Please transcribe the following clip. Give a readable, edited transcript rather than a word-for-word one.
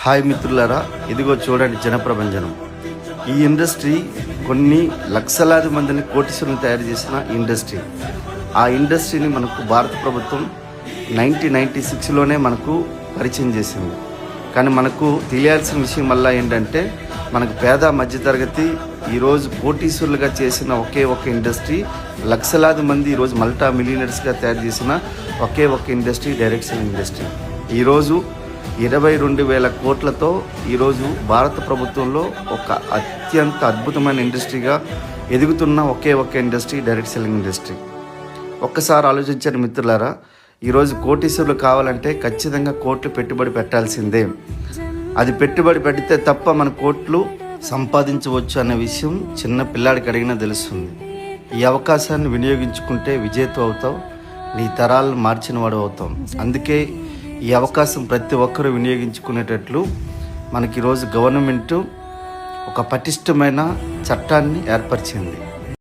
Hi మిత్రులారా, ఇదిగో చూడండి జనప్రపంచనం. ఈ ఇండస్ట్రీ కొన్ని లక్షలాది మందిని కోటీశ్వరులను తయారు చేసిన ఇండస్ట్రీ. ఆ ఇండస్ట్రీని మనకు భారత ప్రభుత్వం 1996లోనే మనకు పరిచయం చేసింది. కానీ మనకు తెలియాల్సిన విషయం వల్ల ఏంటంటే, మనకు పేద మధ్యతరగతి ఈరోజు కోటీశ్వరులుగా చేసిన ఒకే ఒక ఇండస్ట్రీ, లక్షలాది మంది ఈరోజు మల్టా మిలియనర్స్గా తయారు చేసిన ఒకే ఒక ఇండస్ట్రీ డైరెక్ట్ సెల్లింగ్ ఇండస్ట్రీ. ఈరోజు 22,000 కోట్లతో ఈరోజు భారత ప్రభుత్వంలో ఒక అత్యంత అద్భుతమైన ఇండస్ట్రీగా ఎదుగుతున్న ఒకే ఒక ఇండస్ట్రీ డైరెక్ట్ సెల్లింగ్ ఇండస్ట్రీ. ఒక్కసారి ఆలోచించండి మిత్రులారా, ఈరోజు కోటీశ్వరులు కావాలంటే ఖచ్చితంగా కోట్లు పెట్టుబడి పెట్టాల్సిందే. అది పెట్టుబడి పెడితే తప్ప మన కోట్లు సంపాదించవచ్చు అనే విషయం చిన్న పిల్లాడికి అడిగినా తెలుస్తుంది. ఈ అవకాశాన్ని వినియోగించుకుంటే విజేత అవుతావు, నీ తరాలను మార్చిన వాడు అవుతాం. అందుకే ఈ అవకాశం ప్రతి ఒక్కరూ వినియోగించుకునేటట్లు మనకి ఈరోజు గవర్నమెంట్ ఒక పటిష్టమైన చట్టాన్ని ఏర్పరిచింది.